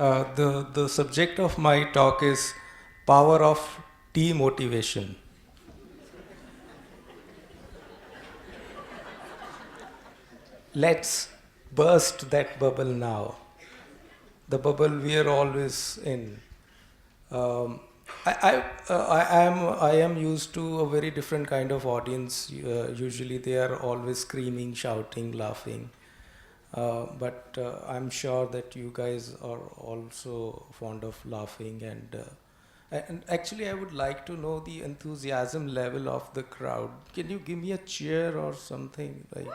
The subject of my talk is power of demotivation. Let's burst that bubble now. The bubble we are always in. Um, I am used to a very different kind of audience. Usually they are always screaming, shouting, laughing. But I'm sure that you guys are also fond of laughing and actually I would like to know the enthusiasm level of the crowd. Can you give me a cheer or something like?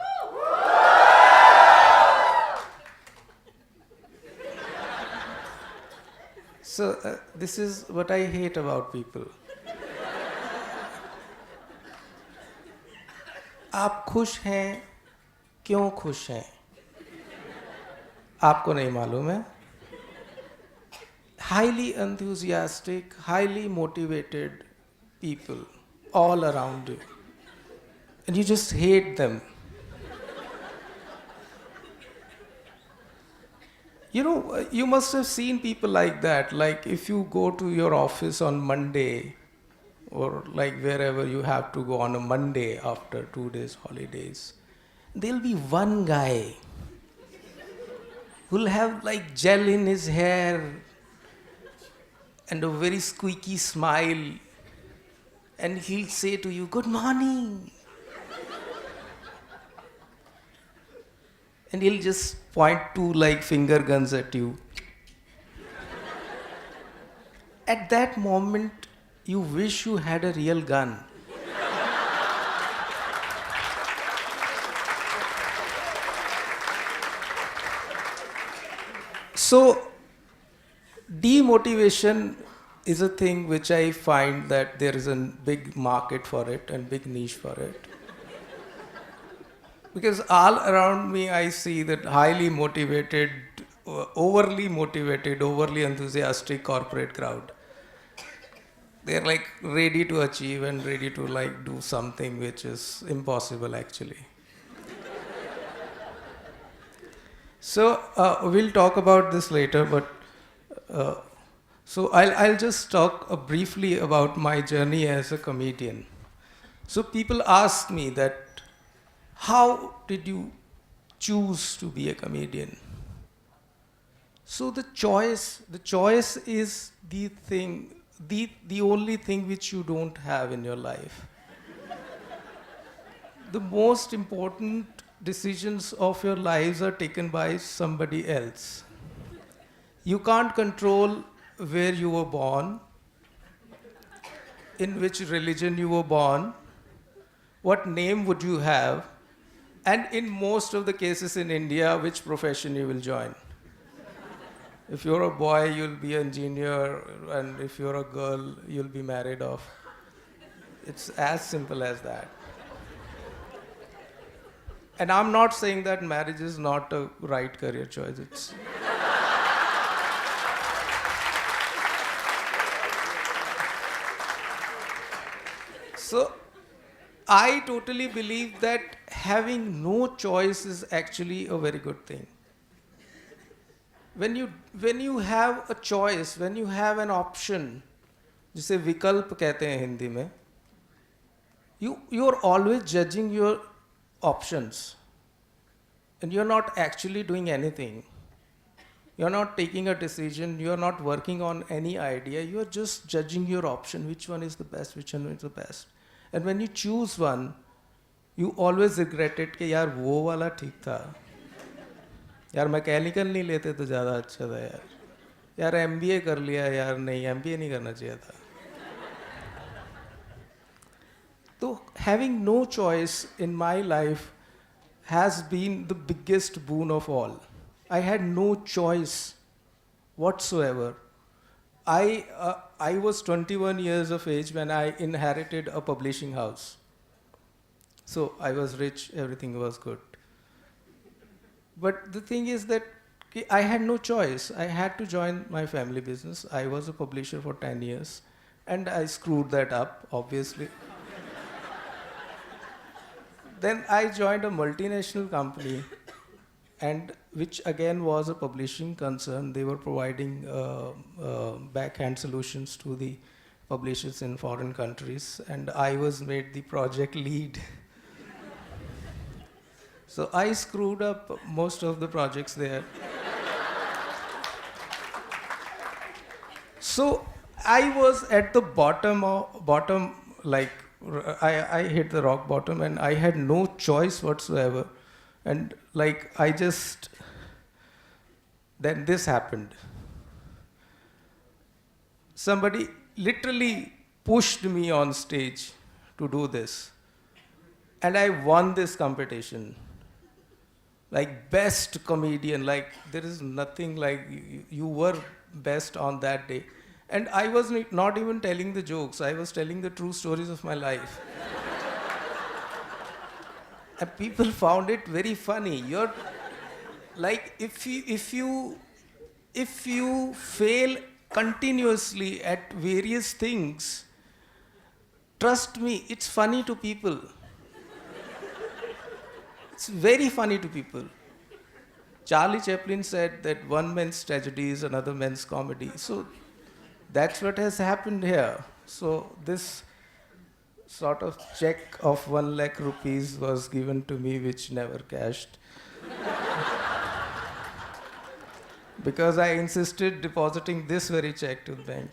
So this is what I hate about people. आप खुश हैं, क्यों खुश हैं? आपको नहीं मालूम है? Highly enthusiastic, highly motivated people all around you. And you just hate them. You know, you must have seen people like that. Like if you go to your office on Monday, or like wherever you have to go on a Monday after 2 days holidays, there'll be one guy who'll have like gel in his hair and a very squeaky smile, and he'll say to you, "Good morning." And he'll just point two like finger guns at you. At that moment, you wish you had a real gun. So, demotivation is a thing which I find that there is a big market for it and big niche for it. Because all around me I see that highly motivated, overly enthusiastic corporate crowd. They're like ready to achieve and ready to like do something which is impossible actually. So we'll talk about this later, but so I'll just talk briefly about my journey as a comedian. So people ask me that, how did you choose to be a comedian? So the choice is the thing, the only thing which you don't have in your life. The most important decisions of your lives are taken by somebody else. You can't control where you were born, in which religion you were born, what name would you have, and in most of the cases in India, which profession you will join. If you're a boy, you'll be an engineer, and if you're a girl, you'll be married off. It's as simple as that. And I'm not saying that marriage is not a right career choice. It's so I totally believe that having no choice is actually a very good thing. When you have a choice, when you have an option, जिसे विकल्प कहते हैं हिंदी में, you are always judging your options, and you're not actually doing anything. You're not taking a decision. You're not working on any idea. You're just judging your option. Which one is the best? Which one is the best? And when you choose one, you always regret it कि यार वो वाला ठीक था. यार mechanical नहीं लेते तो ज़्यादा अच्छा था यार. यार MBA कर लिया यार, नहीं MBA नहीं करना चाहिए था. So having no choice in my life has been the biggest boon of all. I had no choice whatsoever. I was 21 years of age when I inherited a publishing house. So I was rich, everything was good. But the thing is that I had no choice. I had to join my family business. I was a publisher for 10 years, and I screwed that up, obviously. Then I joined a multinational company, and which again was a publishing concern. They were providing backhand solutions to the publishers in foreign countries, and I was made the project lead. So I screwed up most of the projects there. So I was at the bottom, like I hit the rock bottom, and I had no choice whatsoever. And like then this happened. Somebody literally pushed me on stage to do this. And I won this competition. Like best comedian, like there is nothing like you were best on that day. And I was not even telling the jokes, I was telling the true stories of my life. And people found it very funny. You're like, if you fail continuously at various things, trust me, it's funny to people. It's very funny to people. Charlie Chaplin said that one man's tragedy is another man's comedy. So that's what has happened here. So this sort of check of 1 lakh rupees was given to me, which never cashed. Because I insisted depositing this very check to the bank.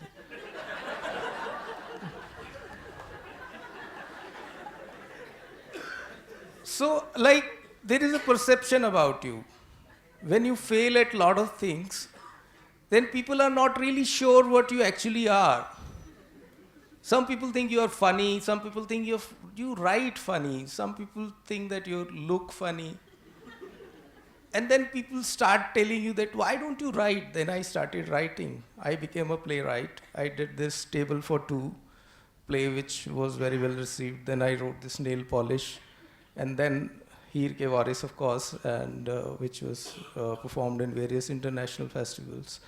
So, like, there is a perception about you. When you fail at a lot of things, then people are not really sure what you actually are. Some people think you are funny, some people think you write funny, some people think that you look funny. And then people start telling you that, why don't you write? Then I started writing. I became a playwright. I did this Table for Two play, which was very well received. Then I wrote this Nail Polish. And then Heer Ke Waris, of course, and which was performed in various international festivals.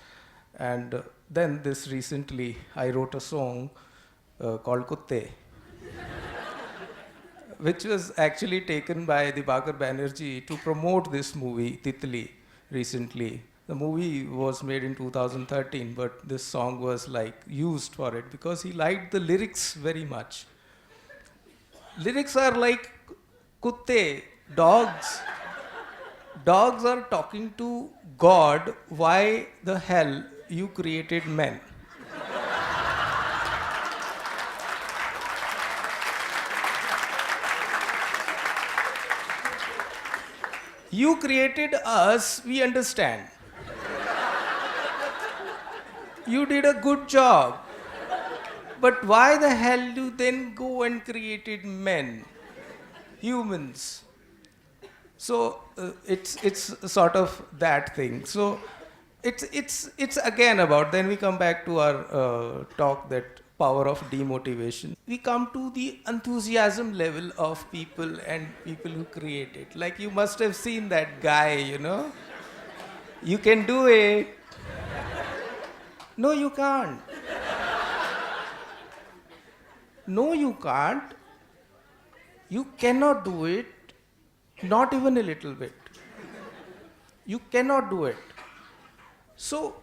And then this recently, I wrote a song called Kutte, which was actually taken by the Bakar Banerjee to promote this movie, Titli, recently. The movie was made in 2013, but this song was like used for it because he liked the lyrics very much. Lyrics are like kutte, dogs. Dogs are talking to God, why the hell you created men? You created us, we understand. You did a good job. But why the hell you then go and created men? Humans. So it's sort of that thing. So it's again about, then we come back to our talk, that power of demotivation. We come to the enthusiasm level of people and people who create it. Like you must have seen that guy, you know. You can do it. No, you can't. No, you can't. You cannot do it, not even a little bit. You cannot do it. So,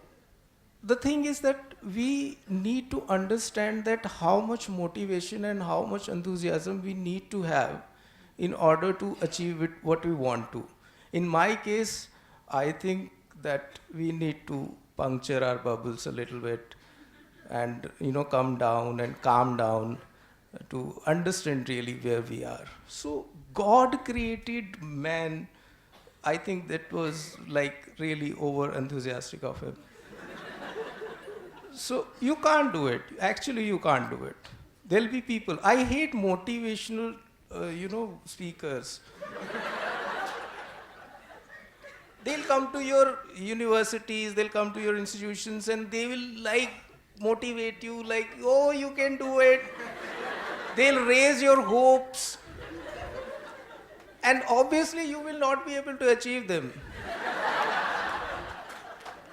the thing is that we need to understand that how much motivation and how much enthusiasm we need to have in order to achieve it, what we want to. In my case, I think that we need to puncture our bubbles a little bit and, you know, come down and calm down to understand really where we are. So God created man. I think that was like really over enthusiastic of him. So you can't do it. Actually, you can't do it. There'll be people. I hate motivational, speakers. They'll come to your universities, they'll come to your institutions, and they will like motivate you like, oh, you can do it. They'll raise your hopes. And obviously you will not be able to achieve them.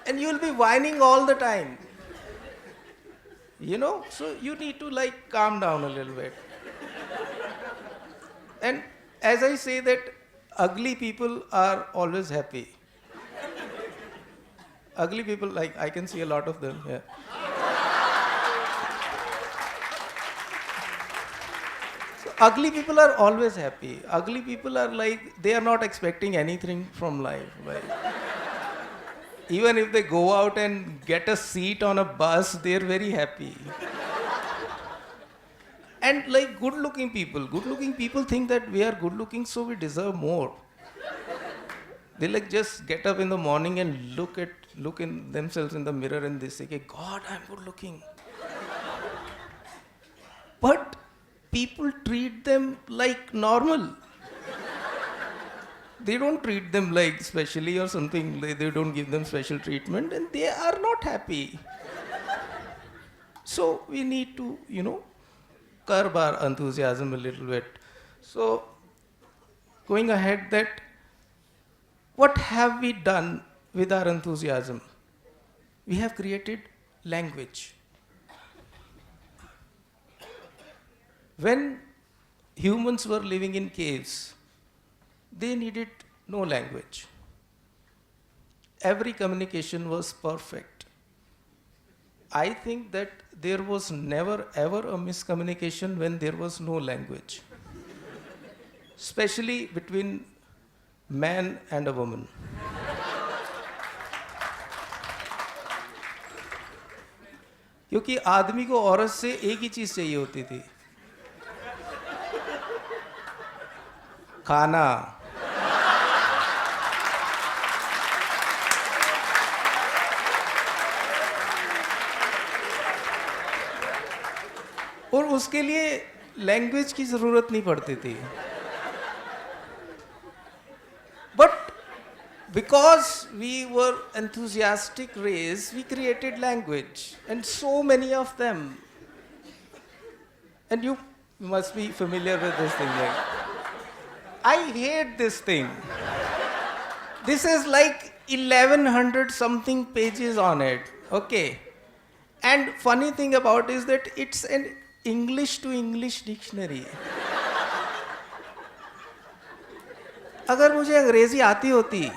And you'll be whining all the time. You know, so you need to like calm down a little bit. And as I say that, ugly people are always happy. Ugly people, like I can see a lot of them. Yeah. So ugly people are always happy. Ugly people are like, they are not expecting anything from life. Like, even if they go out and get a seat on a bus, they're very happy. And like good looking people think that we are good looking, so we deserve more. They like just get up in the morning and look in themselves in the mirror and they say, "Hey, God, I'm good looking." But people treat them like normal. They don't treat them like specially or something. They don't give them special treatment, and they are not happy. So we need to, curb our enthusiasm a little bit. So going ahead, that what have we done with our enthusiasm? We have created language. When humans were living in caves, they needed no language. Every communication was perfect. I think that there was never ever a miscommunication when there was no language, especially between man and a woman. क्योंकि आदमी को औरत से एक ही चीज चाहिए होती थी, खाना. और उसके लिए लैंग्वेज की जरूरत नहीं पड़ती थी. But because we were enthusiastic race, we created language, and so many of them. And you must be familiar with this thing. Like, I hate this thing. This is like 1100 something pages on it. Okay. And funny thing about is that it's an English to English dictionary. अगर मुझे अंग्रेजी आती होती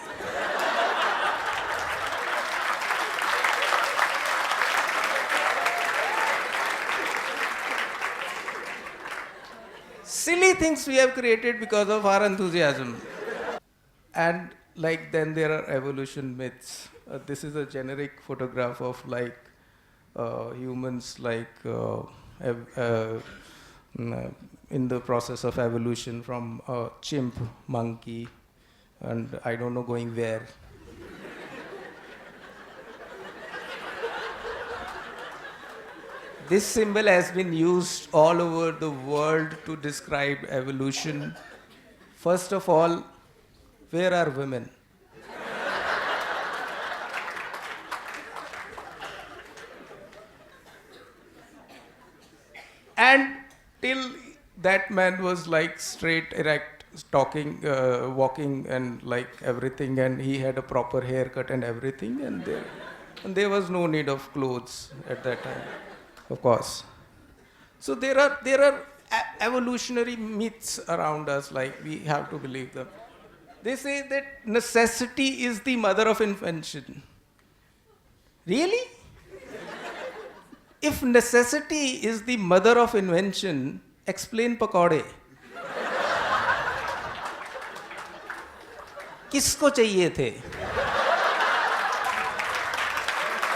silly things we have created because of our enthusiasm. And like then there are evolution myths. This is a generic photograph of like humans like in the process of evolution from a chimp, monkey, and I don't know going where. This symbol has been used all over the world to describe evolution. First of all, where are women? And till that man was like straight, erect, talking, walking, and like everything, and he had a proper haircut and everything, and there was no need of clothes at that time, of course. So there are evolutionary myths around us, like we have to believe them. They say that necessity is the mother of invention. Really? If necessity is the mother of invention, explain pakode. किसको चाहिए थे?